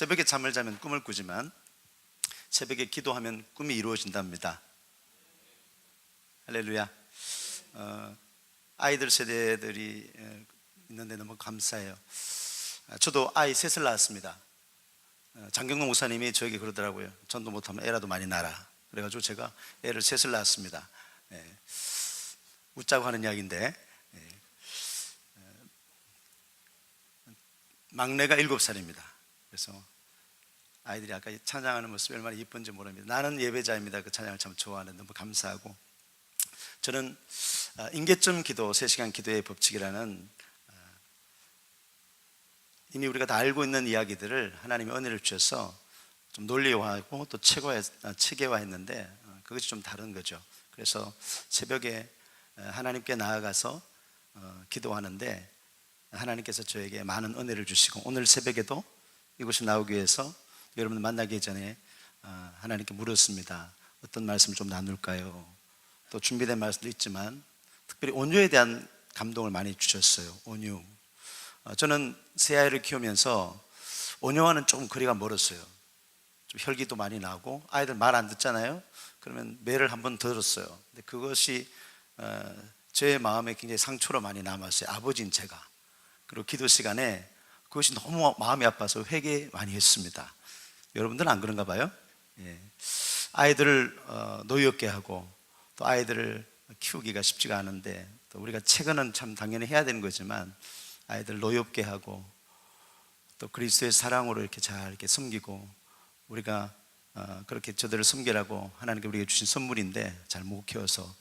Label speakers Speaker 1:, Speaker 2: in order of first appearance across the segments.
Speaker 1: 새벽에 잠을 자면 꿈을 꾸지만 새벽에 기도하면 꿈이 이루어진답니다. 할렐루야. 아이들 세대들이 있는데 너무 감사해요. 저도 아이 셋을 낳았습니다. 장경동 목사님이 저에게 그러더라고요. 전도 못하면 애라도 많이 낳아라. 그래가지고 제가 애를 셋을 낳았습니다. 웃자고 하는 이야기인데, 막내가 7살입니다. 그래서 아이들이 아까 찬양하는 모습이 얼마나 이쁜지 모릅니다. 나는 예배자입니다. 그 찬양을 참 좋아하는, 너무 감사하고, 저는 인계점 기도, 3시간 기도의 법칙이라는 이미 우리가 다 알고 있는 이야기들을 하나님이 은혜를 주셔서 좀 논리화하고 또 체계화했는데, 그것이 좀 다른 거죠. 그래서 새벽에 하나님께 나아가서 기도하는데 하나님께서 저에게 많은 은혜를 주시고, 오늘 새벽에도 이곳에 나오기 위해서 여러분을 만나기 전에 하나님께 물었습니다. 어떤 말씀을 좀 나눌까요? 또 준비된 말씀도 있지만 특별히 온유에 대한 감동을 많이 주셨어요. 온유. 저는 세 아이를 키우면서 온유와는 조금 거리가 멀었어요. 좀 혈기도 많이 나고, 아이들 말 안 듣잖아요. 그러면 매를 한번 들었어요. 근데 그것이 제 마음에 굉장히 상처로 많이 남았어요. 아버지인 제가. 그리고 기도 시간에 그것이 너무 마음이 아파서 회개 많이 했습니다. 여러분들은 안 그런가 봐요? 아이들을 노엽게 하고 또 아이들을 키우기가 쉽지가 않은데, 또 우리가 체근은 참 당연히 해야 되는 거지만 아이들 노엽게 하고 또 그리스도의 사랑으로 이렇게 잘 이렇게 섬기고, 우리가 그렇게 저들을 섬기라고 하나님께 우리에게 주신 선물인데 잘 못 키워서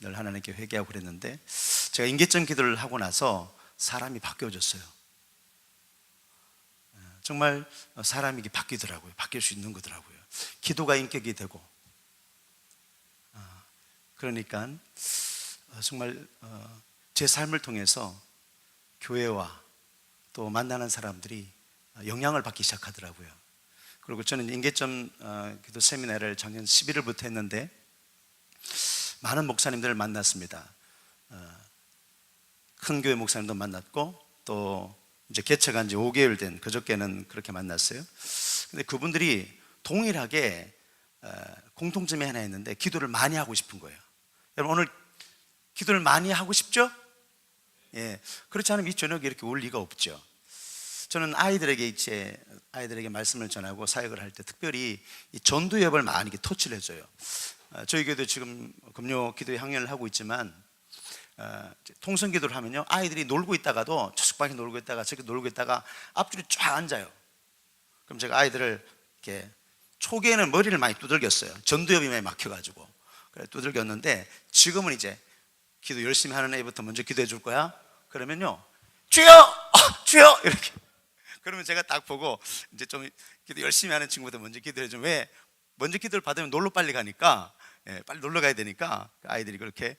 Speaker 1: 늘 하나님께 회개하고 그랬는데, 제가 인계점 기도를 하고 나서 사람이 바뀌어졌어요. 정말 사람이 바뀌더라고요. 바뀔 수 있는 거더라고요. 기도가 인격이 되고, 그러니까 정말 제 삶을 통해서 교회와 또 만나는 사람들이 영향을 받기 시작하더라고요. 그리고 저는 인계점 기도 세미나를 작년 11월부터 했는데 많은 목사님들을 만났습니다. 큰 교회 목사님도 만났고, 또 이제 개척한 지 5개월 된 그저께는 그렇게 만났어요. 근데 그분들이 동일하게 공통점이 하나 있는데, 기도를 많이 하고 싶은 거예요. 여러분, 오늘 기도를 많이 하고 싶죠? 그렇지 않으면 이 저녁에 이렇게 올 리가 없죠. 저는 아이들에게 말씀을 전하고 사역을 할 때 특별히 이 전도협을 많이 터치를 해줘요. 저희 교회도 지금 금요 기도회 학년을 하고 있지만, 통성 기도를 하면요, 아이들이 놀고 있다가도 저쪽 방에 놀고 있다가 저기 놀고 있다가 앞줄에 쫙 앉아요. 그럼 제가 아이들을 이렇게, 초기에는 머리를 많이 두들겼어요. 전도협이 많이 막혀가지고. 그래 두들겼는데, 지금은 이제 기도 열심히 하는 애부터 먼저 기도해 줄 거야. 그러면요, 주여! 주여! 이렇게. 그러면 제가 딱 보고 이제 좀 기도 열심히 하는 친구들 먼저 기도해 주면, 왜? 먼저 기도를 받으면 놀러 빨리 가니까, 빨리 놀러 가야 되니까 아이들이 그렇게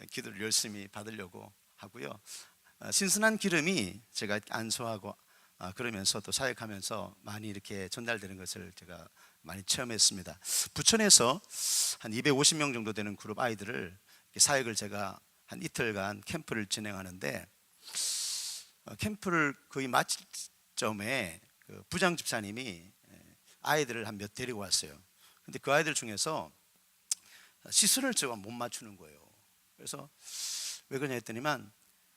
Speaker 1: 기도를 열심히 받으려고 하고요. 신선한 기름이 제가 안수하고 그러면서 또 사역하면서 많이 이렇게 전달되는 것을 제가 많이 체험했습니다. 부천에서 한 250명 정도 되는 그룹 아이들을 사역을 제가 한 이틀간 캠프를 진행하는데, 캠프를 거의 마칠 점에 그 부장 집사님이 아이들을 한 몇 데리고 왔어요. 근데 그 아이들 중에서 시선을 제가 못 맞추는 거예요. 그래서 왜 그러냐 했더니만,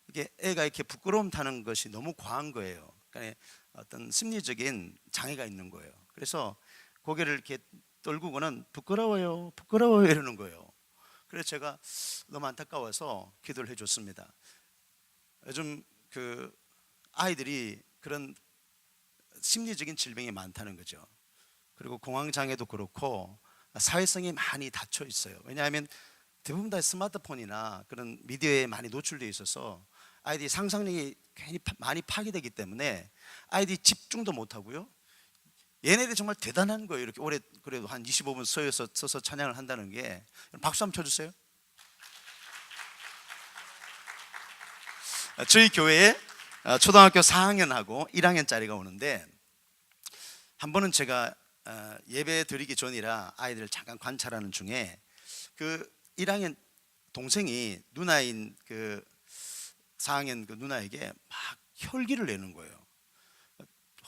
Speaker 1: 이게 애가 이렇게 부끄러움 타는 것이 너무 과한 거예요. 그러니까 어떤 심리적인 장애가 있는 거예요. 그래서 고개를 이렇게 떨구고는 부끄러워요, 부끄러워요 이러는 거예요. 그래서 제가 너무 안타까워서 기도를 해줬습니다. 요즘 그 아이들이 그런 심리적인 질병이 많다는 거죠. 그리고 공황장애도 그렇고 사회성이 많이 닫혀 있어요. 왜냐하면 대부분 다 스마트폰이나 그런 미디어에 많이 노출되어 있어서 아이들이 상상력이 괜히 많이 파괴되기 때문에 아이들이 집중도 못하고요, 얘네들이 정말 대단한 거예요. 이렇게 오래 그래도 한 25분 서서 찬양을 한다는 게. 박수 한번 쳐주세요. 저희 교회에 초등학교 4학년하고 1학년짜리가 오는데, 한 번은 제가 예배 드리기 전이라 아이들을 잠깐 관찰하는 중에 그 1학년 동생이 누나인 그 4학년 그 누나에게 막 혈기를 내는 거예요.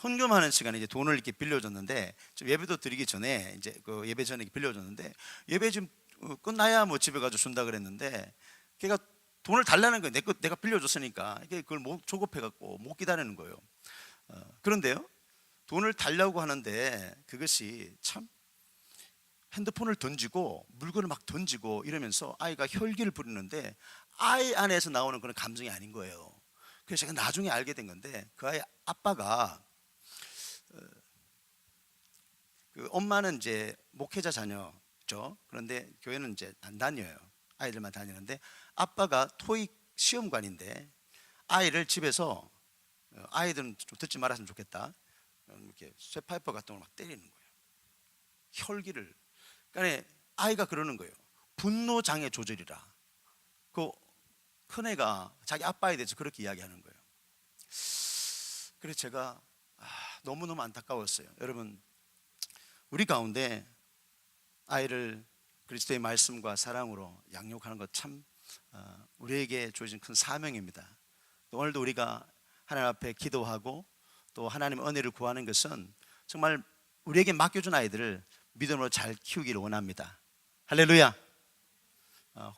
Speaker 1: 헌금하는 시간에 이제 돈을 이렇게 빌려줬는데, 좀 예배도 드리기 전에 이제 그 예배 전에 빌려줬는데, 예배 지금 끝나야 뭐 집에 가서 준다 그랬는데, 걔가 돈을 달라는 거예요. 내가 빌려줬으니까. 이게 그걸 못 조급해 갖고 못 기다리는 거예요. 그런데요, 돈을 달라고 하는데 그것이 참, 핸드폰을 던지고 물건을 막 던지고 이러면서 아이가 혈기를 부리는데, 아이 안에서 나오는 그런 감정이 아닌 거예요. 그래서 제가 나중에 알게 된 건데, 그 아이 아빠가, 그 엄마는 이제 목회자 자녀죠. 그런데 교회는 이제 안 다녀요. 아이들만 다니는데, 아빠가 토익 시험관인데 아이를 집에서, 아이들은 좀 듣지 말았으면 좋겠다, 이렇게 쇠파이퍼 같은 걸 막 때리는 거예요. 혈기를. 그러니까 아이가 그러는 거예요. 분노 장애 조절이라. 그 큰애가 자기 아빠에 대해서 그렇게 이야기하는 거예요. 그래서 제가 너무너무 안타까웠어요. 여러분, 우리 가운데 아이를 그리스도의 말씀과 사랑으로 양육하는 것 참 우리에게 주어진 큰 사명입니다. 오늘도 우리가 하나님 앞에 기도하고 또 하나님의 은혜를 구하는 것은 정말 우리에게 맡겨준 아이들을 믿음으로 잘 키우기를 원합니다. 할렐루야.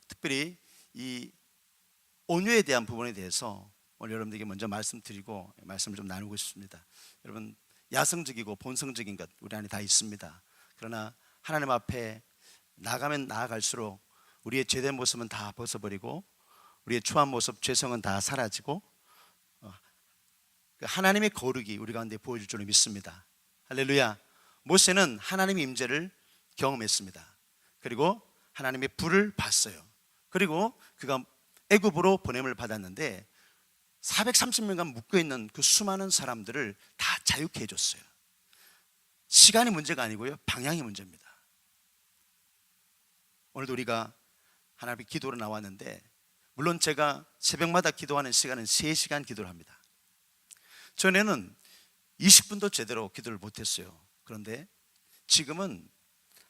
Speaker 1: 특별히 이 온유에 대한 부분에 대해서 오늘 여러분들에게 먼저 말씀드리고 말씀을 좀 나누고 싶습니다. 여러분, 야성적이고 본성적인 것 우리 안에 다 있습니다. 그러나 하나님 앞에 나가면 나아갈수록 우리의 죄된 모습은 다 벗어버리고 우리의 추한 모습, 죄성은 다 사라지고 하나님의 거룩이 우리 가운데 보여줄 줄을 믿습니다. 할렐루야. 모세는 하나님의 임재를 경험했습니다. 그리고 하나님의 불을 봤어요. 그리고 그가 애굽으로 보냄을 받았는데 430명간 묶여있는 그 수많은 사람들을 다 자유케 해줬어요. 시간이 문제가 아니고요, 방향이 문제입니다. 오늘도 우리가 하나님 앞에 기도로 나왔는데, 물론 제가 새벽마다 기도하는 시간은 3시간 기도를 합니다. 전에는 20분도 제대로 기도를 못했어요. 그런데 지금은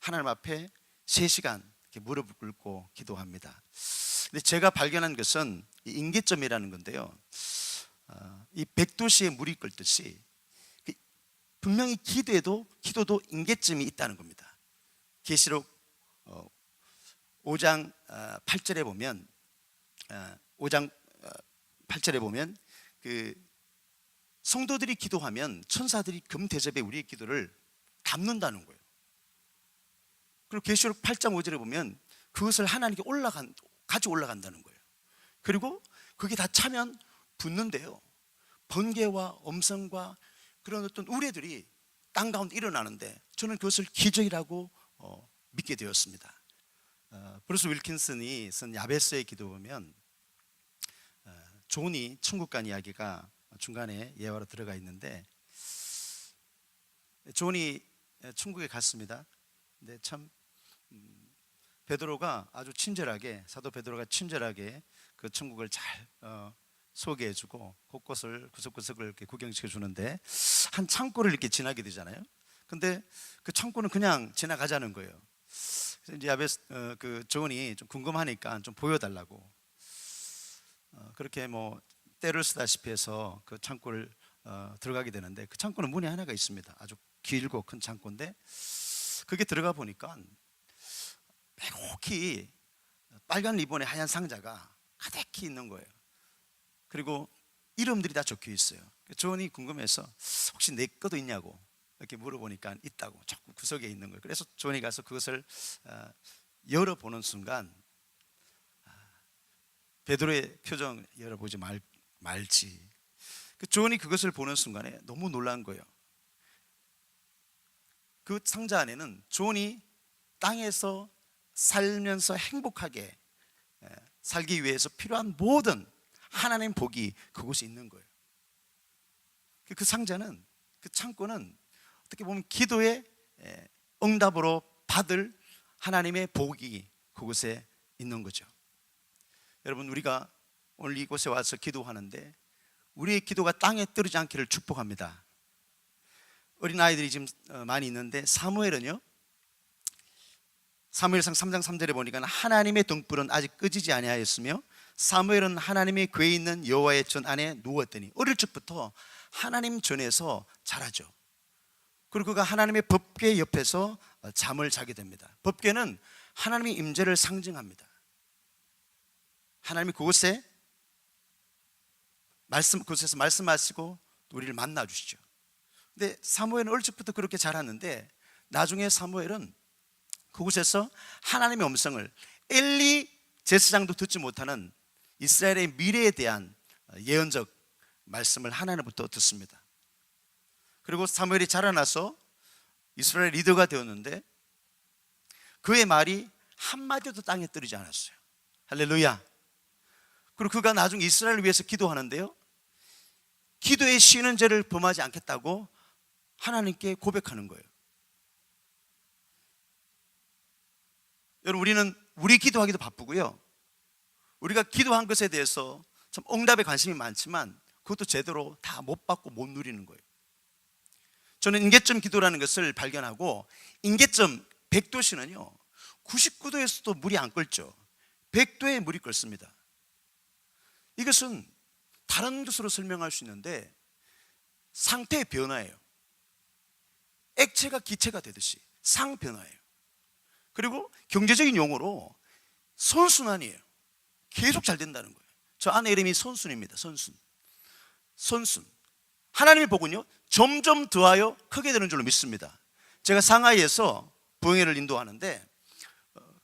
Speaker 1: 하나님 앞에 3시간 이렇게 무릎을 꿇고 기도합니다. 근데 제가 발견한 것은 이 임계점이라는 건데요, 이 백도시에 물이 끓듯이 분명히 기도도 임계점이 있다는 겁니다. 계시록 5장 8절에 보면, 5장 8절에 보면 그 성도들이 기도하면 천사들이 금대접에 우리의 기도를 담는다는 거예요. 그리고 계시록 8장 5절에 보면 그것을 하나님께 가지고 올라간다는 거예요. 그리고 그게 다 차면 붙는데요, 번개와 엄성과 그런 어떤 우레들이 땅 가운데 일어나는데, 저는 그것을 기적이라고 믿게 되었습니다. 브루스 윌킨슨이 쓴 야베스의 기도 보면 존이 천국 간 이야기가 중간에 예화로 들어가 있는데, 존이 천국에 갔습니다. 근데 참 베드로가 아주 친절하게, 사도 베드로가 친절하게 그 천국을 잘 소개해주고 곳곳을 구석구석을 이렇게 구경시켜 주는데, 한 창고를 이렇게 지나게 되잖아요. 근데 그 창고는 그냥 지나가자는 거예요. 그래서 이제 야베스 그 존이 좀 궁금하니까 좀 보여달라고 그렇게 뭐 때를 쓰다시피 해서 그 창고를 들어가게 되는데, 그 창고는 문이 하나가 있습니다. 아주 길고 큰 창고인데, 그게 들어가 보니까 빼곡히 빨간 리본에 하얀 상자가 가득히 있는 거예요. 그리고 이름들이 다 적혀 있어요. 존이 궁금해서 혹시 내 것도 있냐고 이렇게 물어보니까 있다고, 자꾸 구석에 있는 거예요. 그래서 존이 가서 그것을 열어보는 순간 베드로의 표정 열어보지 말지. 그 존이 그것을 보는 순간에 너무 놀란 거예요. 그 상자 안에는 존이 땅에서 살면서 행복하게 살기 위해서 필요한 모든 하나님 복이 그곳에 있는 거예요. 그 상자는, 그 창고는 어떻게 보면 기도의 응답으로 받을 하나님의 복이 그곳에 있는 거죠. 여러분, 우리가 오늘 이곳에 와서 기도하는데 우리의 기도가 땅에 떨어지지 않기를 축복합니다. 어린아이들이 지금 많이 있는데, 사무엘은요, 사무엘상 3장 3절에 보니까 하나님의 등불은 아직 끄지지 아니하였으며 사무엘은 하나님의 궤에 있는 여호와의 전 안에 누웠더니, 어릴 적부터 하나님 전에서 자라죠. 그리고 그가 하나님의 법궤 옆에서 잠을 자게 됩니다. 법궤는 하나님의 임재를 상징합니다. 하나님이 그곳에서 말씀하시고 우리를 만나 주시죠. 근데 사무엘은 어릴 적부터 그렇게 자랐는데 나중에 사무엘은 그곳에서 하나님의 음성을 엘리 제사장도 듣지 못하는 이스라엘의 미래에 대한 예언적 말씀을 하나님부터 듣습니다. 그리고 사무엘이 자라나서 이스라엘 리더가 되었는데 그의 말이 한마디도 땅에 떨어지지 않았어요. 할렐루야. 그리고 그가 나중에 이스라엘을 위해서 기도하는데요, 기도에 쉬는 죄를 범하지 않겠다고 하나님께 고백하는 거예요. 여러분, 우리는 우리 기도하기도 바쁘고요, 우리가 기도한 것에 대해서 참 응답에 관심이 많지만 그것도 제대로 다 못 받고 못 누리는 거예요. 저는 인계점 기도라는 것을 발견하고, 인계점 100도씨는요 99도에서도 물이 안 끓죠. 100도에 물이 끓습니다. 이것은 다른 것으로 설명할 수 있는데 상태의 변화예요. 액체가 기체가 되듯이 상변화예요. 그리고 경제적인 용어로 선순환이에요. 계속 잘 된다는 거예요. 저 아내 이름이 선순입니다. 선순. 하나님의 복은요 점점 더하여 크게 되는 줄로 믿습니다. 제가 상하이에서 부흥회를 인도하는데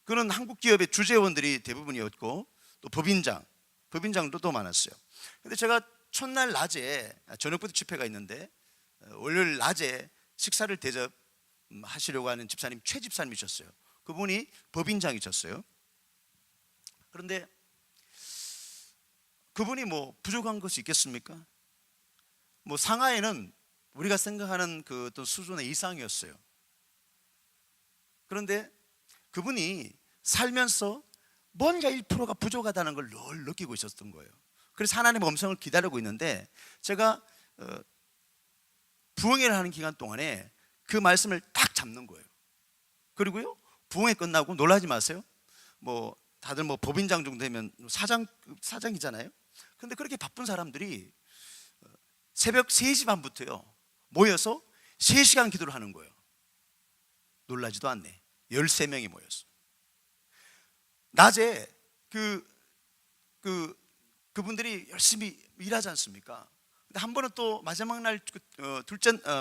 Speaker 1: 그는 한국 기업의 주재원들이 대부분이었고 또 법인장도 또 많았어요. 근데 제가 첫날 낮에, 저녁부터 집회가 있는데 월요일 낮에 식사를 대접하시려고 하는 집사님, 최 집사님이셨어요. 그분이 법인장이셨어요. 그런데 그분이 뭐 부족한 것이 있겠습니까? 뭐 상하에는 우리가 생각하는 그 어떤 수준의 이상이었어요. 그런데 그분이 살면서 뭔가 1%가 부족하다는 걸 늘 느끼고 있었던 거예요. 그래서 하나님의 음성을 기다리고 있는데 제가 부흥회를 하는 기간 동안에 그 말씀을 딱 잡는 거예요. 그리고요 부흥회 끝나고 놀라지 마세요. 뭐 다들 뭐 법인장 정도 되면 사장이잖아요. 근데 그렇게 바쁜 사람들이 새벽 3시 반부터요 모여서 3시간 기도를 하는 거예요. 놀라지도 않네. 13명이 모였어. 낮에 그분들이 열심히 일하지 않습니까? 근데 한 번은 또 마지막 날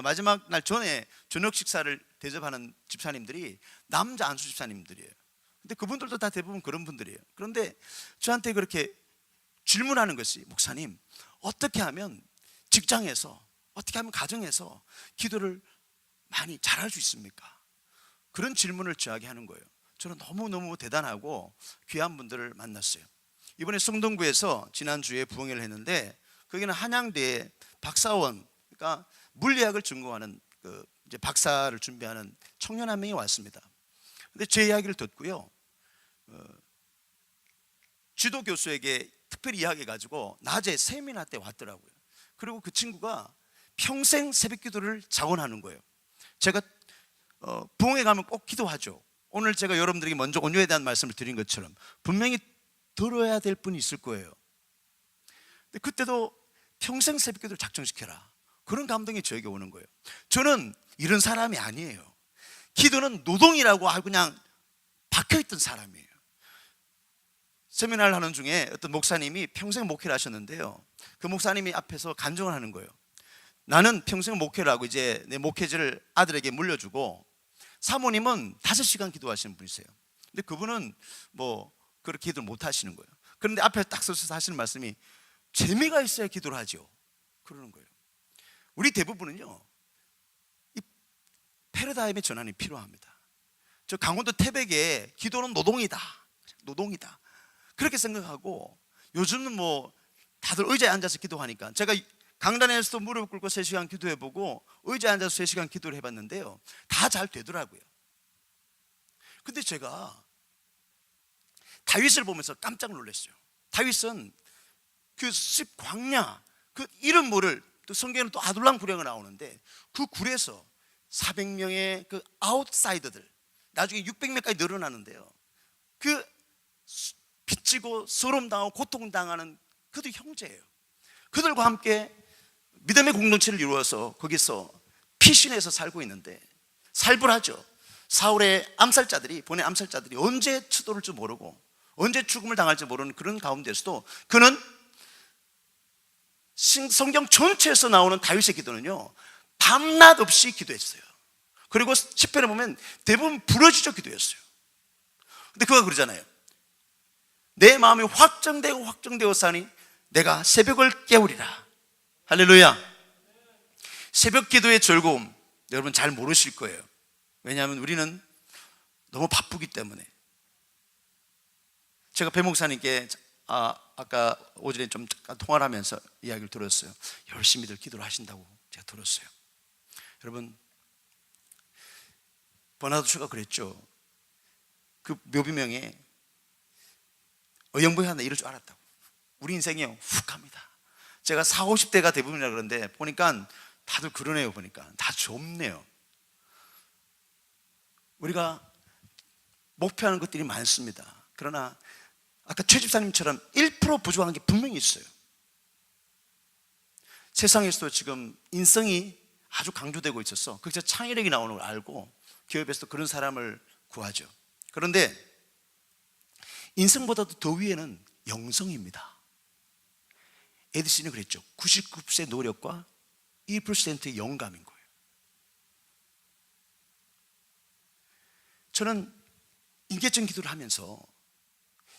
Speaker 1: 마지막 날 전에 저녁 식사를 대접하는 집사님들이 남자 안수 집사님들이에요. 근데 그분들도 다 대부분 그런 분들이에요. 그런데 저한테 그렇게 질문하는 것이, 목사님 어떻게 하면 직장에서, 어떻게 하면 가정에서 기도를 많이 잘할 수 있습니까? 그런 질문을 저에게 하는 거예요. 저는 너무너무 대단하고 귀한 분들을 만났어요. 이번에 성동구에서 지난주에 부흥회를 했는데 거기는 한양대의 박사원, 그러니까 물리학을 전공하는 이제 박사를 준비하는 청년 한 명이 왔습니다. 근데 제 이야기를 듣고요 지도 교수에게 특별히 이야기해가지고 낮에 세미나 때 왔더라고요. 그리고 그 친구가 평생 새벽 기도를 자원하는 거예요. 제가 부흥회 가면 꼭 기도하죠. 오늘 제가 여러분들에게 먼저 온유에 대한 말씀을 드린 것처럼 분명히 들어야 될 분이 있을 거예요. 근데 그때도 평생 새벽 기도를 작정시켜라, 그런 감동이 저에게 오는 거예요. 저는 이런 사람이 아니에요. 기도는 노동이라고 알고 그냥 박혀있던 사람이에요. 세미나를 하는 중에 어떤 목사님이 평생 목회를 하셨는데요, 그 목사님이 앞에서 간증을 하는 거예요. 나는 평생 목회를 하고 이제 내 목회지를 아들에게 물려주고, 사모님은 5시간 기도하시는 분이세요. 근데 그분은 뭐 그렇게 기도를 못 하시는 거예요. 그런데 앞에 딱 서서 하시는 말씀이 재미가 있어야 기도를 하죠, 그러는 거예요. 우리 대부분은요 이 패러다임의 전환이 필요합니다. 저 강원도 태백에 기도는 노동이다 그렇게 생각하고, 요즘은 뭐 다들 의자에 앉아서 기도하니까, 제가 강단에서도 무릎 꿇고 3시간 기도해보고 의자에 앉아서 3시간 기도를 해봤는데요 다 잘 되더라고요. 근데 제가 다윗을 보면서 깜짝 놀랐어요. 다윗은 그 습 광야, 그 이름 모를, 또 성경에는 또 아둘람 구령이 나오는데 그 굴에서 400명의 그 아웃사이더들, 나중에 600명까지 늘어나는데요, 그 빚지고 서름당하고 고통당하는 그들 형제예요. 그들과 함께 믿음의 공동체를 이루어서 거기서 피신해서 살고 있는데 살벌하죠. 사울의 암살자들이, 보낸 암살자들이 언제 치도를 줄 모르고 언제 죽음을 당할지 모르는 그런 가운데서도 그는 성경 전체에서 나오는 다윗의 기도는요, 밤낮 없이 기도했어요. 그리고 시편에 보면 대부분 부르짖어 기도했어요. 근데 그가 그러잖아요. 내 마음이 확정되고 사니 내가 새벽을 깨우리라. 할렐루야. 새벽 기도의 즐거움 여러분 잘 모르실 거예요. 왜냐하면 우리는 너무 바쁘기 때문에. 제가 배 목사님께 아까 오전에 좀 통화를 하면서 이야기를 들었어요. 열심히들 기도를 하신다고 제가 들었어요. 여러분, 버나드 슈가 그랬죠. 그 묘비명에 어영부에 하나 이럴 줄 알았다고. 우리 인생이요 훅 갑니다. 제가 40, 50대가 대부분이라 그러는데 보니까 다들 그러네요. 보니까 다 좁네요. 우리가 목표하는 것들이 많습니다. 그러나 아까 최 집사님처럼 1% 부족한 게 분명히 있어요. 세상에서도 지금 인성이 아주 강조되고 있어서 거기서 창의력이 나오는 걸 알고 기업에서도 그런 사람을 구하죠. 그런데 인성보다도 더 위에는 영성입니다. 에디슨이 그랬죠. 99%의 노력과 1%의 영감인 거예요. 저는 인계적 기도를 하면서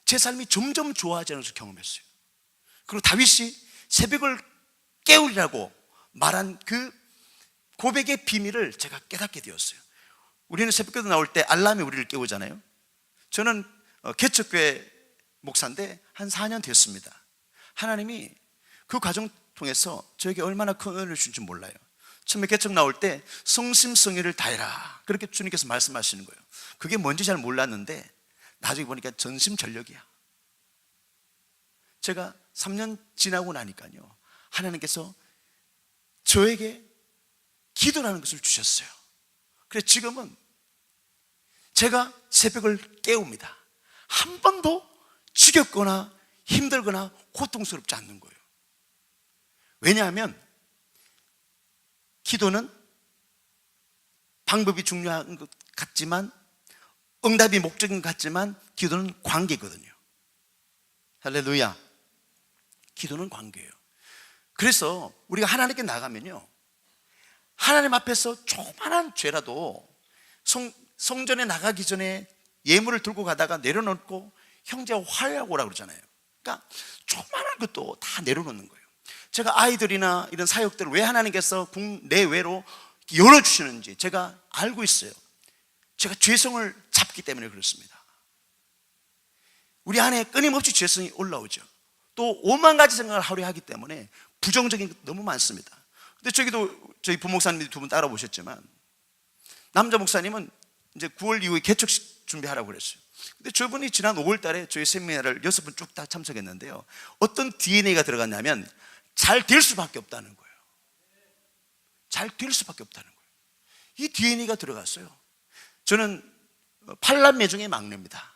Speaker 1: 제 삶이 점점 좋아지는 것을 경험했어요. 그리고 다윗이 새벽을 깨우리라고 말한 그 고백의 비밀을 제가 깨닫게 되었어요. 우리는 새벽기도 나올 때 알람이 우리를 깨우잖아요. 저는 개척교회 목사인데 한 4년 됐습니다. 하나님이 그 과정 통해서 저에게 얼마나 큰 은혜를 주는지 몰라요. 처음에 개척 나올 때 성심성의를 다해라 그렇게 주님께서 말씀하시는 거예요. 그게 뭔지 잘 몰랐는데 나중에 보니까 전심전력이야. 제가 3년 지나고 나니까요, 하나님께서 저에게 기도라는 것을 주셨어요. 그래서 지금은 제가 새벽을 깨웁니다. 한 번도 지겹거나 힘들거나 고통스럽지 않는 거예요. 왜냐하면 기도는 방법이 중요한 것 같지만, 응답이 목적인 것 같지만, 기도는 관계거든요. 할렐루야. 기도는 관계예요. 그래서 우리가 하나님께 나가면요, 하나님 앞에서 조그만한 죄라도 성전에 나가기 전에 예물을 들고 가다가 내려놓고 형제와 화해하고 오라고 그러잖아요. 그러니까 조그만한 것도 다 내려놓는 거예요. 제가 아이들이나 이런 사역들을 왜 하나님께서 국내외로 열어주시는지 제가 알고 있어요. 제가 죄성을 잡기 때문에 그렇습니다. 우리 안에 끊임없이 죄성이 올라오죠. 또 5만 가지 생각을 하루에 하기 때문에 부정적인 것 너무 많습니다. 근데 저희 부목사님이 두 분 따라오셨지만, 남자 목사님은 이제 9월 이후에 개척 준비하라고 그랬어요. 근데 저분이 지난 5월 달에 저희 세미나를 6번 쭉 다 참석했는데요, 어떤 DNA가 들어갔냐면 잘 될 수밖에 없다는 거예요. 잘 될 수밖에 없다는 거예요. 이 DNA가 들어갔어요. 저는 8남매 중에 막내입니다.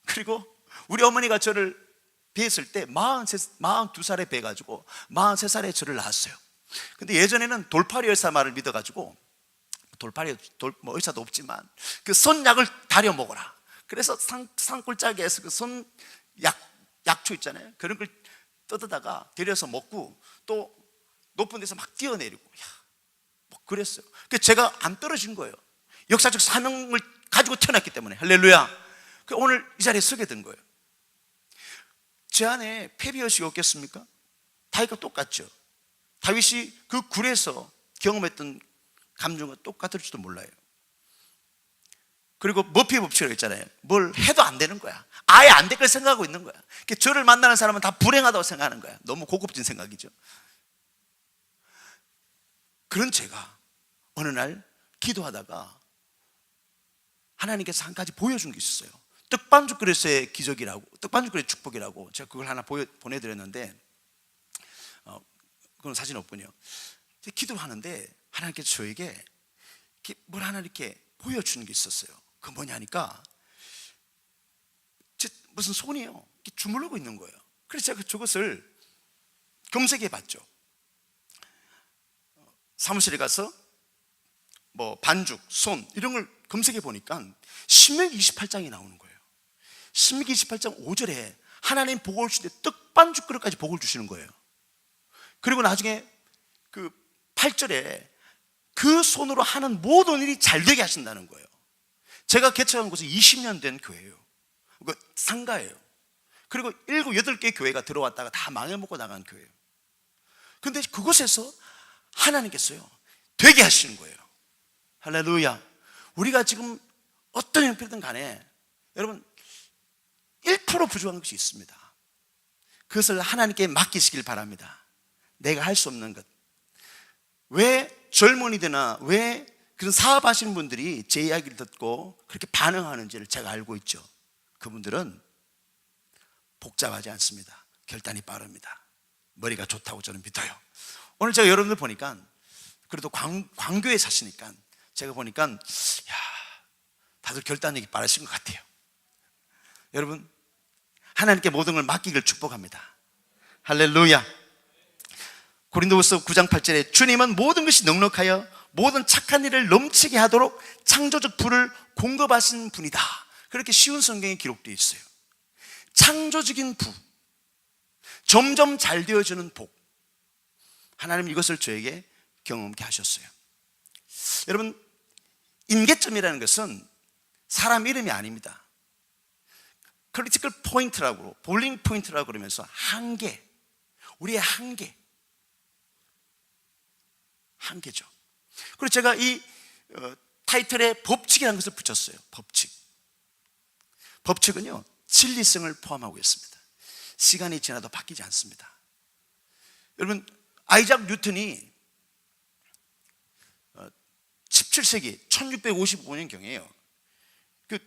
Speaker 1: 그리고 우리 어머니가 저를 뵀을 때 42살에 뵈가지고 43살에 저를 낳았어요. 근데 예전에는 돌팔이 의사 말을 믿어가지고, 뭐 의사도 없지만 그 손약을 다려 먹어라. 그래서 산골짜기에서 그 약초 있잖아요. 그런 걸 뜯어다가 데려서 먹고 또 높은 데서 막 뛰어내리고, 뭐 그랬어요. 그래서 제가 안 떨어진 거예요. 역사적 사명을 가지고 태어났기 때문에. 할렐루야. 오늘 이 자리에 서게 된 거예요. 제 안에 패배의식이 없겠습니까? 다윗과 똑같죠. 다윗이 그 굴에서 경험했던 감정과 똑같을지도 몰라요. 그리고 머피의 법칙이라고 있잖아요. 뭘 해도 안 되는 거야. 아예 안 될 걸 생각하고 있는 거야. 저를 만나는 사람은 다 불행하다고 생각하는 거야. 너무 고급진 생각이죠. 그런 제가 어느 날 기도하다가 하나님께서 한 가지 보여준 게 있었어요. 떡반죽 그릇의 기적이라고, 떡반죽 그릇의 축복이라고 제가 그걸 하나 보내드렸는데, 그건 사진 없군요. 기도를 하는데 하나님께서 저에게 뭘 하나 이렇게 보여주는 게 있었어요. 그 뭐냐니까 무슨 손이요, 이렇게 주물르고 있는 거예요. 그래서 제가 저것을 검색해 봤죠. 사무실에 가서 뭐 반죽, 손 이런 걸 검색해 보니까 신명기 28장이 나오는 거예요. 신명기 28장 5절에 하나님 복을 주실 때 떡반죽 그릇까지 복을 주시는 거예요. 그리고 나중에 그 8절에 그 손으로 하는 모든 일이 잘 되게 하신다는 거예요. 제가 개척한 곳은 20년 된 교회예요. 그 상가예요. 그리고 7, 8개 교회가 들어왔다가 다 망해먹고 나간 교회예요. 근데 그곳에서 하나님께서요 되게 하시는 거예요. 할렐루야. 우리가 지금 어떤 형편이든 간에 여러분 1% 부족한 것이 있습니다. 그것을 하나님께 맡기시길 바랍니다. 내가 할 수 없는 것. 왜 젊은이들이나 왜 그런 사업하시는 분들이 제 이야기를 듣고 그렇게 반응하는지를 제가 알고 있죠. 그분들은 복잡하지 않습니다. 결단이 빠릅니다. 머리가 좋다고 저는 믿어요. 오늘 제가 여러분들 보니까 그래도 광교에 사시니까 제가 보니까 야, 다들 결단력이 빠르신 것 같아요. 여러분 하나님께 모든 걸 맡기길 축복합니다. 할렐루야. 고린도후서 9장 8절에 주님은 모든 것이 넉넉하여 모든 착한 일을 넘치게 하도록 창조적 부를 공급하신 분이다. 그렇게 쉬운 성경에 기록되어 있어요. 창조적인 부, 점점 잘 되어지는 복, 하나님 이것을 저에게 경험케 하셨어요. 여러분 임계점이라는 것은 사람 이름이 아닙니다. 크리티컬 포인트라고, 볼링 포인트라고 그러면서 한계, 우리의 한계죠. 그리고 제가 이 타이틀에 법칙이라는 것을 붙였어요. 법칙은요 진리성을 포함하고 있습니다. 시간이 지나도 바뀌지 않습니다. 여러분 아이작 뉴턴이 17세기 1655년경에요 그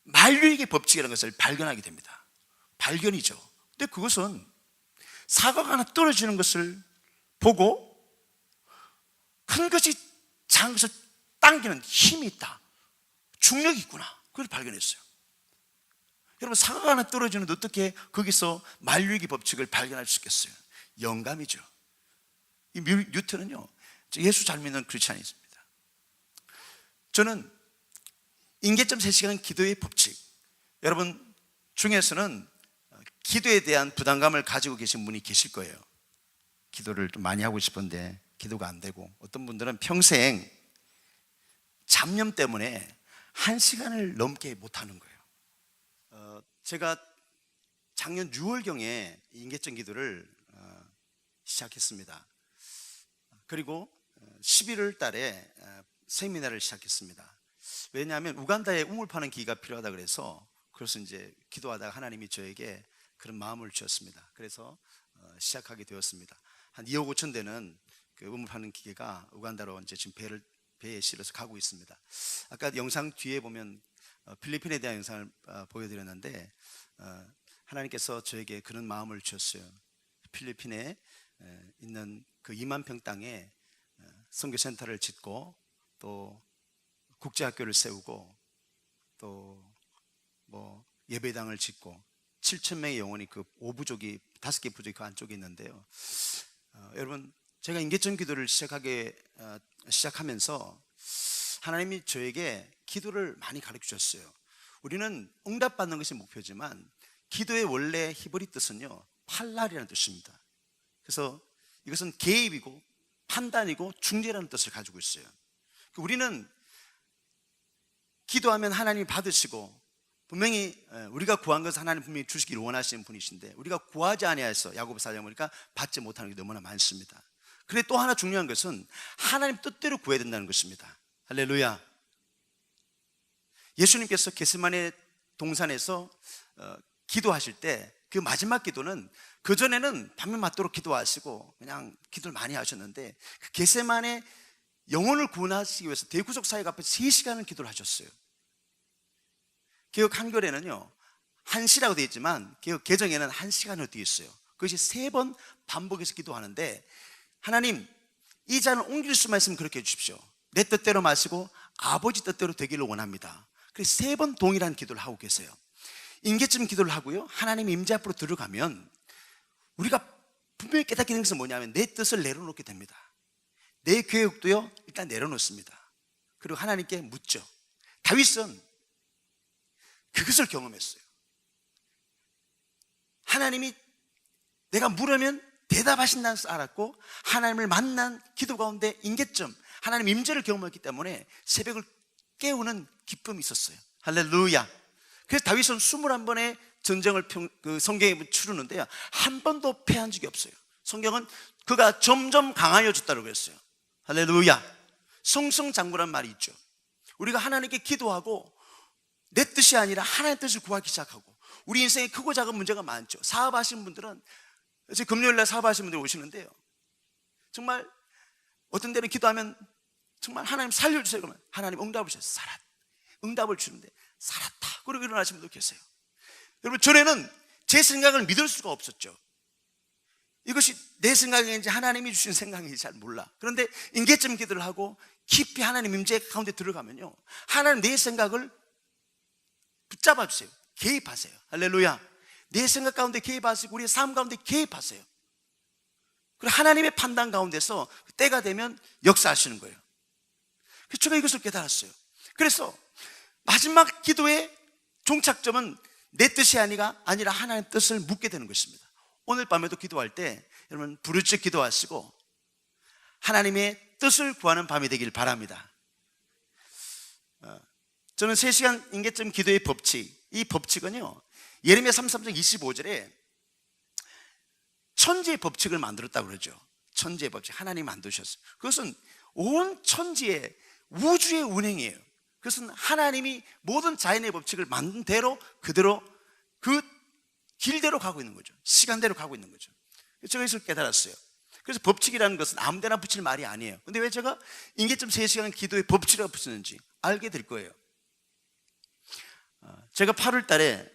Speaker 1: 만류익의 법칙이라는 것을 발견하게 됩니다. 발견이죠. 근데 그것은 사과가 하나 떨어지는 것을 보고 큰 것이 작은 것을 당기는 힘이 있다, 중력이 있구나, 그걸 발견했어요. 여러분 사과가 하나 떨어지는데 어떻게 거기서 만류익의 법칙을 발견할 수 있겠어요? 영감이죠. 이 뉴턴은요 예수 잘 믿는 크리스찬이었습니다. 저는 임계점 3시간 기도의 법칙, 여러분 중에서는 기도에 대한 부담감을 가지고 계신 분이 계실 거예요. 기도를 좀 많이 하고 싶은데 기도가 안 되고, 어떤 분들은 평생 잡념 때문에 1시간을 넘게 못하는 거예요. 제가 작년 6월경에 임계점 기도를 시작했습니다. 그리고 11월 달에 세미나를 시작했습니다. 왜냐하면 우간다에 우물 파는 기기가 필요하다 그래서 이제 기도하다가 하나님이 저에게 그런 마음을 주셨습니다. 그래서 시작하게 되었습니다. 한 2억 5천 대는 그 우물 파는 기계가 우간다로 이제 지금 배에 실어서 가고 있습니다. 아까 영상 뒤에 보면 필리핀에 대한 영상을 보여드렸는데 하나님께서 저에게 그런 마음을 주셨어요. 필리핀에 있는 그 2만 평 땅에 선교센터를 짓고 또 국제학교를 세우고 또 뭐 예배당을 짓고 7천 명의 영혼이 그 5부족이 5개 부족이 그 안쪽에 있는데요. 여러분 제가 임계점 기도를 시작하면서 하나님이 저에게 기도를 많이 가르쳐 주셨어요. 우리는 응답받는 것이 목표지만 기도의 원래 히브리 뜻은요 팔랄이라는 뜻입니다. 그래서 이것은 개입이고 판단이고 중재라는 뜻을 가지고 있어요. 우리는 기도하면 하나님이 받으시고 분명히 우리가 구한 것을 하나님 분명히 주시기를 원하시는 분이신데 우리가 구하지 아니하여서 야고보서 4장 보니까 받지 못하는 게 너무나 많습니다. 그런데 또 하나 중요한 것은 하나님 뜻대로 구해야 된다는 것입니다. 할렐루야. 예수님께서 겟세마네 동산에서 기도하실 때 그 마지막 기도는 그전에는 밤에 맞도록 기도하시고 그냥 기도를 많이 하셨는데 그 겟세마네 영혼을 구원하시기 위해서 대구석 사역 앞에 3시간을 기도를 하셨어요. 개혁 한글에는요 1시라고 되어 있지만 개혁 개정에는 1시간으로 되어 있어요. 그것이 3번 반복해서 기도하는데 하나님 이 잔을 옮길 수만 있으면 그렇게 해주십시오. 내 뜻대로 마시고 아버지 뜻대로 되기를 원합니다. 그래서 3번 동일한 기도를 하고 계세요. 임계점 기도를 하고요 하나님 임재 앞으로 들어가면 우리가 분명히 깨닫게 되는 것은 뭐냐면 내 뜻을 내려놓게 됩니다. 내 계획도요 일단 내려놓습니다. 그리고 하나님께 묻죠. 다윗은 그것을 경험했어요. 하나님이 내가 물으면 대답하신다는 것을 알았고, 하나님을 만난 기도 가운데 임계점, 하나님 임재를 경험했기 때문에 새벽을 깨우는 기쁨이 있었어요. 할렐루야. 그래서 다윗은 21번의 전쟁을 성경에 치르는데요, 한 번도 패한 적이 없어요. 성경은 그가 점점 강하여졌다고 그랬어요. 할렐루야. 승승장구란 말이 있죠. 우리가 하나님께 기도하고 내 뜻이 아니라 하나님의 뜻을 구하기 시작하고, 우리 인생에 크고 작은 문제가 많죠. 사업하시는 분들은, 이제 금요일날 사업하시는 분들 오시는데요, 정말 어떤 때는 기도하면 정말 하나님 살려주세요 그러면 하나님 응답을 주셔서 살았, 응답을 주는데 살았다 그러고 일어나시는 분도 계세요. 여러분, 전에는 제 생각을 믿을 수가 없었죠. 이것이 내 생각인지 하나님이 주신 생각인지 잘 몰라. 그런데 임계점 기도를 하고 깊이 하나님 임재 가운데 들어가면요, 하나님 내 생각을 붙잡아 주세요. 개입하세요. 할렐루야. 내 생각 가운데 개입하시고 우리의 삶 가운데 개입하세요. 그리고 하나님의 판단 가운데서 때가 되면 역사하시는 거예요. 그래서 제가 이것을 깨달았어요. 그래서 마지막 기도의 종착점은 내 뜻이 아니라 하나님의 뜻을 묻게 되는 것입니다. 오늘 밤에도 기도할 때 여러분 부르짖어 기도하시고 하나님의 뜻을 구하는 밤이 되길 바랍니다. 저는 3시간 임계점 기도의 법칙, 이 법칙은요, 예레미야 33장 25절에 천지의 법칙을 만들었다고 그러죠. 천지의 법칙, 하나님이 만드셨어요. 그것은 온 천지의 우주의 운행이에요. 그것은 하나님이 모든 자연의 법칙을 만든 대로 그대로 그 길대로 가고 있는 거죠. 시간대로 가고 있는 거죠. 제가 이것을 깨달았어요. 그래서 법칙이라는 것은 아무데나 붙일 말이 아니에요. 근데 왜 제가 임계점 3시간 기도의 법칙이라고 붙였는지 알게 될 거예요. 제가 8월 달에,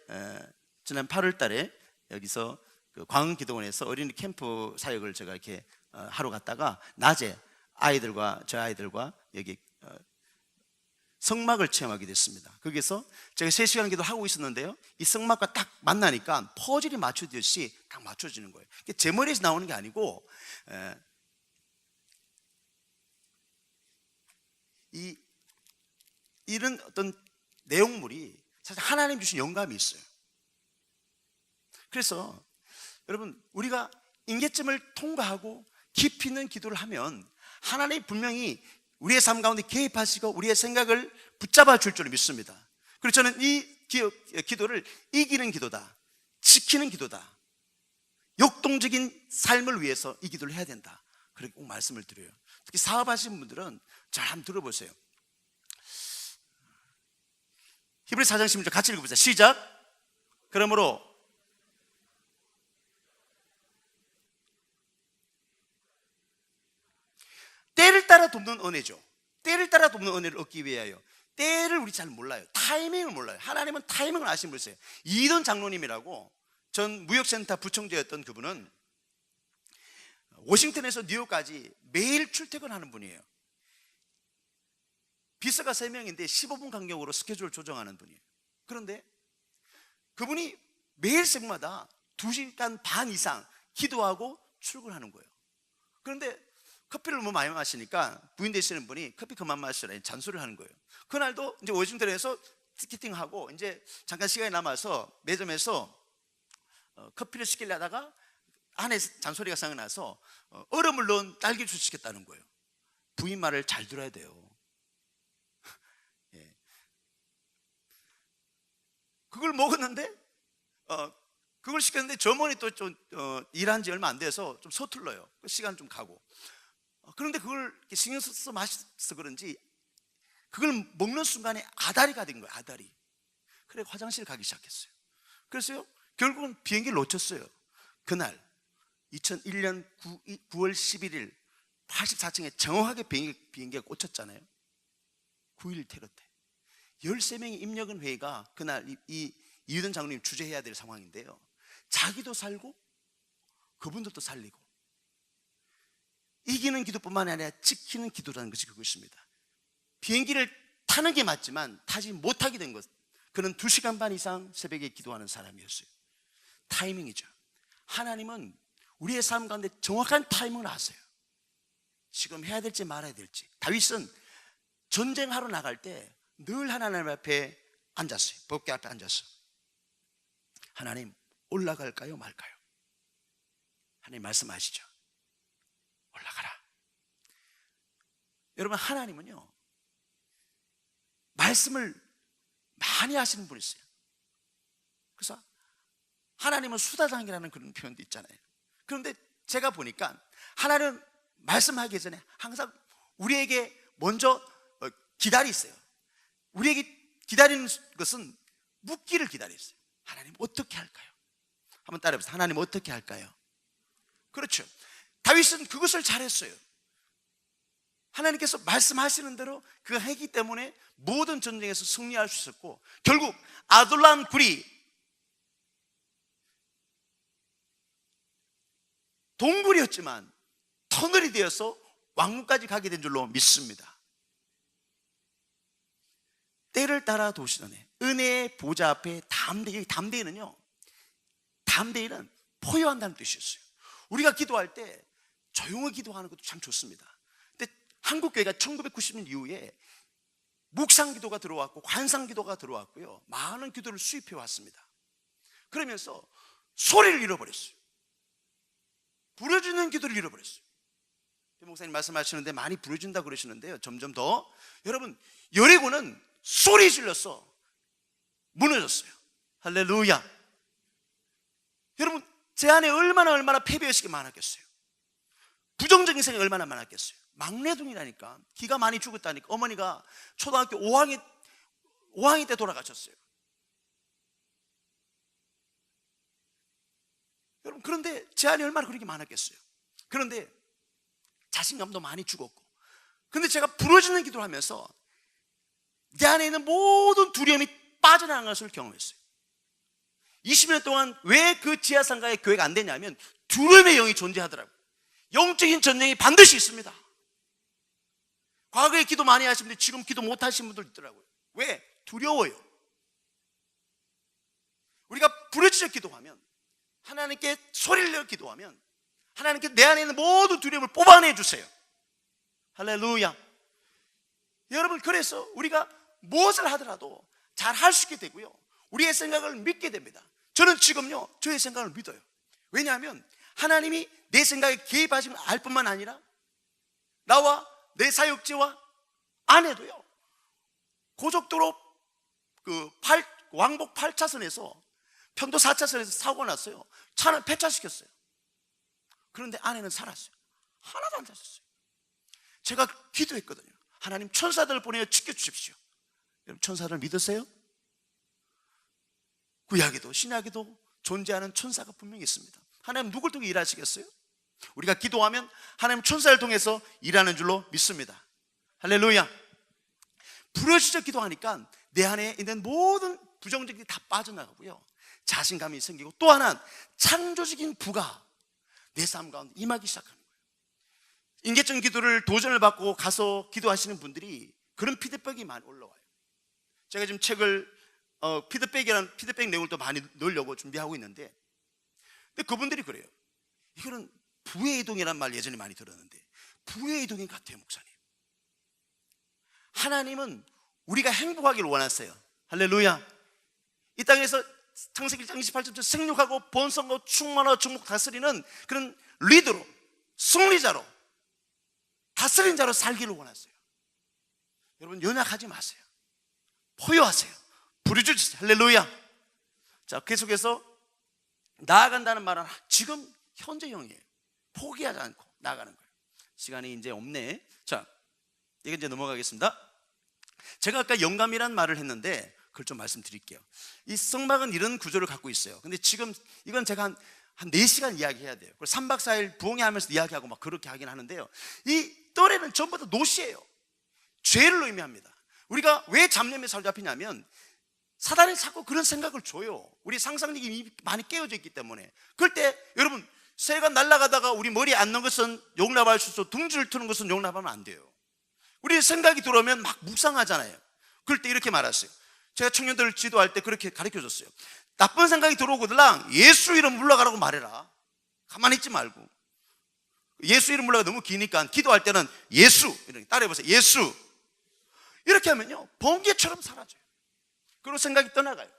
Speaker 1: 지난 8월 달에 여기서 그 광흥기도원에서 어린이 캠프 사역을 제가 이렇게 하러 갔다가 낮에 아이들과 저 아이들과 여기 성막을 체험하게 됐습니다. 거기서 제가 3시간 기도하고 있었는데요, 이 성막과 딱 만나니까 퍼즐이 맞춰지듯이 딱 맞춰지는 거예요. 제 머리에서 나오는 게 아니고 이런 어떤 내용물이 사실 하나님 주신 영감이 있어요. 그래서 여러분, 우리가 임계점을 통과하고 깊이 있는 기도를 하면 하나님이 분명히 우리의 삶 가운데 개입하시고 우리의 생각을 붙잡아 줄 줄 믿습니다. 그래서 저는 이 기도를 이기는 기도다, 지키는 기도다, 역동적인 삶을 위해서 이 기도를 해야 된다, 그렇게 꼭 말씀을 드려요. 특히 사업하시는 분들은 잘 한번 들어보세요. 히브리서 4장 16절 같이 읽어보세요. 시작. 그러므로 때를 따라 돕는 은혜죠. 때를 따라 돕는 은혜를 얻기 위하여. 때를 우리 잘 몰라요. 타이밍을 몰라요. 하나님은 타이밍을 아시는 분이세요. 이던 장로님이라고 전 무역센터 부총재였던 그분은 워싱턴에서 뉴욕까지 매일 출퇴근하는 분이에요. 비서가 3명인데 15분 간격으로 스케줄을 조정하는 분이에요. 그런데 그분이 매일 새벽마다 2시간 반 이상 기도하고 출근하는 거예요. 그런데 커피를 너무 많이 마시니까 부인 되시는 분이 커피 그만 마시라 잔소리를 하는 거예요. 그날도 이제 워싱턴에서 티켓팅하고 이제 잠깐 시간이 남아서 매점에서 커피를 시키려다가 안에 잔소리가 생각나서 얼음을 넣은 딸기를 시켰다는 거예요. 부인 말을 잘 들어야 돼요. 예. 그걸 먹었는데 그걸 시켰는데 점원이 또 좀 일한 지 얼마 안 돼서 좀 서툴러요. 시간 좀 가고. 그런데 그걸 신경 써서 맛있어서 그런지 그걸 먹는 순간에 아다리가 된 거예요. 아다리. 그래 화장실 가기 시작했어요. 그래서요, 결국은 비행기를 놓쳤어요. 그날 2001년 9월 11일 84층에 정확하게 비행기가 꽂혔잖아요. 9.11 테러 때 13명의 임력은 회의가 그날 이 이유던 장로님 주재해야 될 상황인데요, 자기도 살고 그분들도 살리고 이기는 기도뿐만 아니라 지키는 기도라는 것이 그것입니다. 비행기를 타는 게 맞지만 타지 못하게 된 것, 그는 2시간 반 이상 새벽에 기도하는 사람이었어요. 타이밍이죠. 하나님은 우리의 삶 가운데 정확한 타이밍을 아세요. 지금 해야 될지 말아야 될지. 다윗은 전쟁하러 나갈 때 늘 하나님 앞에 앉았어요. 법궤 앞에 앉았어. 하나님, 올라갈까요 말까요? 하나님 말씀하시죠. 올라가라. 여러분, 하나님은요 말씀을 많이 하시는 분이세요. 그래서 하나님은 수다장이라는 그런 표현도 있잖아요. 그런데 제가 보니까 하나님은 말씀하기 전에 항상 우리에게 먼저 기다리세요. 우리에게 기다리는 것은 묻기를 기다리세요. 하나님 어떻게 할까요? 한번 따라해보세요. 하나님 어떻게 할까요? 그렇죠. 다윗은 그것을 잘했어요. 하나님께서 말씀하시는 대로 그거 했기 때문에 모든 전쟁에서 승리할 수 있었고, 결국 아둘람 굴이 동굴이었지만 터널이 되어서 왕궁까지 가게 된 줄로 믿습니다. 때를 따라 도시더네 은혜의 보좌 앞에 담대히. 담대히는요, 담대히는 포효한다는 뜻이었어요. 우리가 기도할 때 조용히 기도하는 것도 참 좋습니다. 근데 한국교회가 1990년 이후에 묵상 기도가 들어왔고 관상 기도가 들어왔고요, 많은 기도를 수입해 왔습니다. 그러면서 소리를 잃어버렸어요. 부르짖는 기도를 잃어버렸어요. 목사님 말씀하시는데 많이 부르짖는다 그러시는데요, 점점 더 여러분, 여리고는 소리 질렀어 무너졌어요. 할렐루야. 여러분, 제 안에 얼마나 패배의식이 많았겠어요. 부정적인 생각이 얼마나 많았겠어요. 막내둥이라니까, 기가 많이 죽었다니까. 어머니가 초등학교 5학년 때 돌아가셨어요. 여러분, 그런데 제 안에 얼마나 그렇게 많았겠어요. 그런데 자신감도 많이 죽었고, 그런데 제가 부러지는 기도를 하면서 내 안에 있는 모든 두려움이 빠져나간 것을 경험했어요. 20년 동안 왜 그 지하상가에 교회가 안 되냐면 두려움의 영이 존재하더라고요. 영적인 전쟁이 반드시 있습니다. 과거에 기도 많이 하신 분들 지금 기도 못 하신 분들 있더라고요. 왜? 두려워요. 우리가 부르짖어 기도하면, 하나님께 소리를 내어 기도하면 하나님께 내 안에 있는 모든 두려움을 뽑아내 주세요. 할렐루야. 여러분, 그래서 우리가 무엇을 하더라도 잘 할 수 있게 되고요, 우리의 생각을 믿게 됩니다. 저는 지금요 저의 생각을 믿어요. 왜냐하면 하나님이 내 생각에 개입하시면 알 뿐만 아니라 나와 내 사역지와 아내도요, 고속도로 왕복 8차선에서 편도 4차선에서 사고가 났어요. 차는 폐차시켰어요. 그런데 아내는 살았어요. 하나도 안 다쳤어요. 제가 기도했거든요. 하나님, 천사들을 보내어 지켜주십시오. 여러분, 천사를 믿으세요? 구약에도 신약에도 존재하는 천사가 분명히 있습니다. 하나님 누굴 통해 일하시겠어요? 우리가 기도하면 하나님 천사를 통해서 일하는 줄로 믿습니다. 할렐루야. 부르짖어 기도하니까 내 안에 있는 모든 부정적이 다 빠져나가고요, 자신감이 생기고, 또 하나는 창조적인 부가 내 삶 가운데 임하기 시작하는 거예요. 인계적인 기도를 도전을 받고 가서 기도하시는 분들이 그런 피드백이 많이 올라와요. 제가 지금 책을 피드백 내용을 또 많이 넣으려고 준비하고 있는데, 근데 그분들이 그래요. 이거는 부의 이동이라는 말 예전에 많이 들었는데 부의 이동인 것 같아요, 목사님. 하나님은 우리가 행복하기를 원하세요. 할렐루야. 이 땅에서 창세기 1장 28절 생육하고 번성하고 충만하고 중국 다스리는 그런 리더로, 승리자로, 다스린 자로 살기를 원하세요. 여러분, 연약하지 마세요. 포효하세요. 부르짖으세요. 할렐루야. 자, 계속해서 나아간다는 말은 지금 현재형이에요. 포기하지 않고 나아가는 거예요. 시간이 이제 없네. 자, 이게 이제 넘어가겠습니다. 제가 아까 영감이란 말을 했는데 그걸 좀 말씀드릴게요. 이 성막은 이런 구조를 갖고 있어요. 근데 지금 이건 제가 한 4시간 이야기해야 돼요. 그리고 3박 4일 부흥회하면서 이야기하고 막 그렇게 하긴 하는데요, 이 뜰에는 전부 다 노시예요. 죄를 의미합니다. 우리가 왜 잡념에 사로잡히냐면 사단이 자꾸 그런 생각을 줘요. 우리 상상력이 많이 깨어져 있기 때문에. 그럴 때 여러분, 새가 날아가다가 우리 머리에 앉는 것은 용납할 수 있어, 둥지를 트는 것은 용납하면 안 돼요. 우리 생각이 들어오면 막 묵상하잖아요. 그럴 때 이렇게 말했어요. 제가 청년들을 지도할 때 그렇게 가르쳐줬어요. 나쁜 생각이 들어오거들랑 예수 이름 물러가라고 말해라. 가만히 있지 말고. 예수 이름 불러가 너무 기니까 기도할 때는 예수 이렇게 따라해보세요. 예수. 이렇게 하면요 번개처럼 사라져요. 그리고 생각이 떠나가요.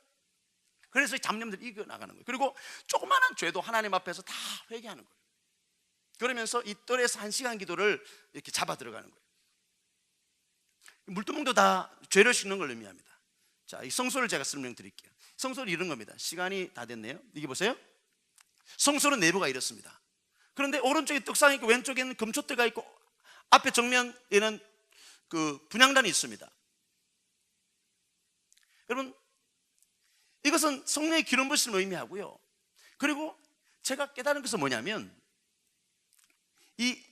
Speaker 1: 그래서 잡념들이 이겨나가는 거예요. 그리고 조그마한 죄도 하나님 앞에서 다 회개하는 거예요. 그러면서 이 뜰에서 1시간 기도를 이렇게 잡아 들어가는 거예요. 물두멍도 다 죄를 씻는 걸 의미합니다. 자, 이 성소를 제가 설명드릴게요. 성소는 이런 겁니다. 시간이 다 됐네요. 이게 보세요. 성소는 내부가 이렇습니다. 그런데 오른쪽에 떡상이 있고 왼쪽에는 금촛대가 있고 앞에 정면에는 그 분향단이 있습니다. 여러분, 이것은 성령의 기름 부으심을 의미하고요. 그리고 제가 깨달은 것은 뭐냐면 이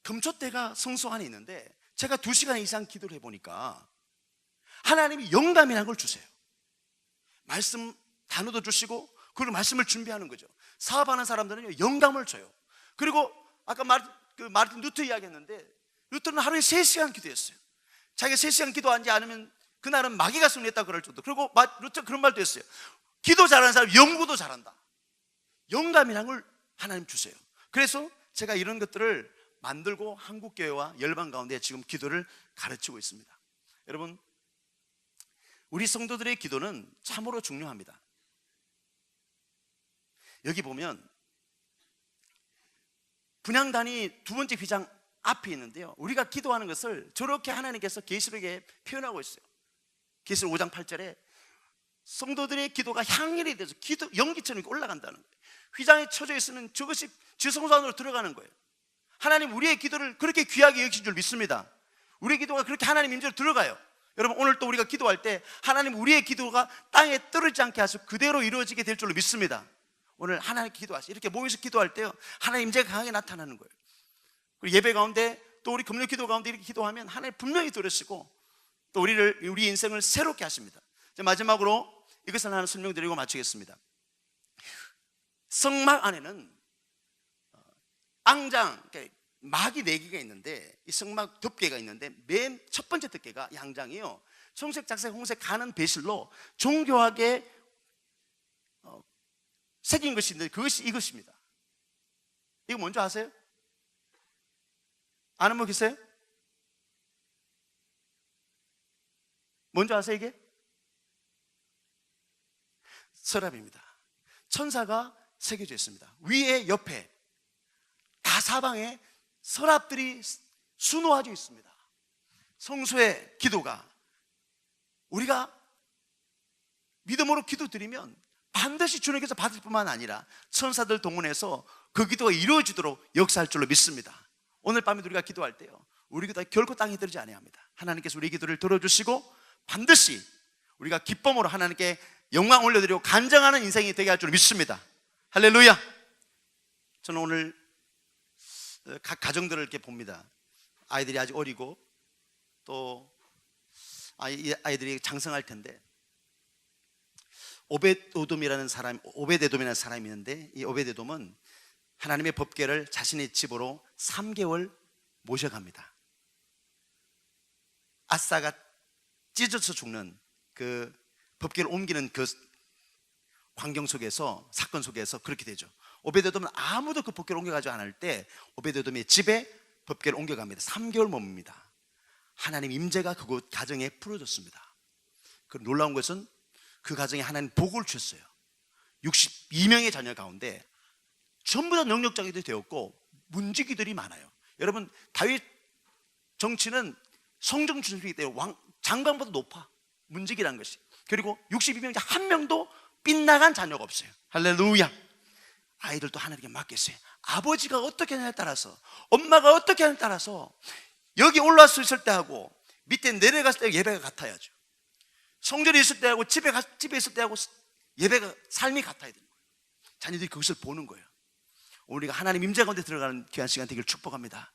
Speaker 1: 금촛대가 성소 안에 있는데 제가 2시간 이상 기도를 해보니까 하나님이 영감이라는 걸 주세요. 말씀 단어도 주시고 그리고 말씀을 준비하는 거죠. 사업하는 사람들은요 영감을 줘요. 그리고 아까 마르틴 루터 이야기했는데 루터는 하루에 3시간 기도했어요. 자기가 3시간 기도하지 않으면 그날은 마귀가 승리했다 그럴 정도. 그리고 루터 그런 말도 했어요. 기도 잘하는 사람 연구도 잘한다. 영감이라는 걸 하나님 주세요. 그래서 제가 이런 것들을 만들고 한국교회와 열방 가운데 지금 기도를 가르치고 있습니다. 여러분, 우리 성도들의 기도는 참으로 중요합니다. 여기 보면 분향단이 2번째 휘장 앞에 있는데요, 우리가 기도하는 것을 저렇게 하나님께서 계시록에 표현하고 있어요. 계시록 5장 8절에 성도들의 기도가 향일이 돼서 연기처럼 올라간다는 거예요. 휘장에 쳐져 있으면 저것이 지성소 안으로 들어가는 거예요. 하나님 우리의 기도를 그렇게 귀하게 여기신 줄 믿습니다. 우리의 기도가 그렇게 하나님 임재로 들어가요. 여러분, 오늘 또 우리가 기도할 때 하나님 우리의 기도가 땅에 떨어지지 않게 하셔서 그대로 이루어지게 될 줄로 믿습니다. 오늘 하나님 기도하시 이렇게 모여서 기도할 때요 하나님 임재가 강하게 나타나는 거예요. 그리고 예배 가운데 또 우리 금요 기도 가운데 이렇게 기도하면 하나님 분명히 들으시고 또 우리 인생을 새롭게 하십니다. 마지막으로 이것을 하나 설명드리고 마치겠습니다. 성막 안에는 앙장, 그러니까 막이 4개가 있는데 이 성막 덮개가 있는데 맨 첫 번째 덮개가 양장이요, 청색, 작색, 홍색 가는 배실로 정교하게 새긴 것이 있는데 그것이 이것입니다. 이거 뭔지 아세요? 아는 분 계세요? 뭔지 아세요 이게? 서랍입니다. 천사가 새겨져 있습니다. 위에 옆에 다 사방에 서랍들이 수놓아져 있습니다. 성소의 기도가 우리가 믿음으로 기도드리면 반드시 주님께서 받을 뿐만 아니라 천사들 동원해서 그 기도가 이루어지도록 역사할 줄로 믿습니다. 오늘 밤에 우리가 기도할 때요 우리 기도가 결코 땅에 들지 않아야 합니다. 하나님께서 우리 기도를 들어주시고 반드시 우리가 기쁨으로 하나님께 영광 올려드리고 간증하는 인생이 되게 할 줄로 믿습니다. 할렐루야. 저는 오늘 각 가정들을 이렇게 봅니다. 아이들이 아직 어리고 또 아이들이 장성할 텐데 오벳에돔이라는 사람이 있는데 이 오벳에돔은 하나님의 법궤를 자신의 집으로 3개월 모셔갑니다. 아사가 찢어서 죽는 그 법궤를 옮기는 그 광경 속에서, 사건 속에서 그렇게 되죠. 오벳에돔은 아무도 그 법궤를 옮겨가지 않을 때 오벳에돔의 집에 법궤를 옮겨갑니다. 3개월 머뭅니다. 하나님 임재가 그곳 가정에 풀어졌습니다. 그 놀라운 것은 그 가정에 하나님 복을 주셨어요. 62명의 자녀 가운데 전부 다 능력자들이 되었고 문지기들이 많아요. 여러분, 다윗 정치는 성정 준비이기 때문에 장관보다 높아, 문지기란 것이. 그리고 62명 중 한 명도 빗나간 자녀가 없어요. 할렐루야. 아이들도 하나님께 맡겼어요. 아버지가 어떻게 하냐에 따라서, 엄마가 어떻게 하냐에 따라서 여기 올라왔을 때하고 밑에 내려갔을 때 예배가 같아야죠. 성전에 있을 때하고 집에 있을 때하고 예배가, 삶이 같아야 되는 거예요. 자녀들이 그것을 보는 거예요. 우리가 하나님 임재 가운데 들어가는 귀한 시간 되기를 축복합니다.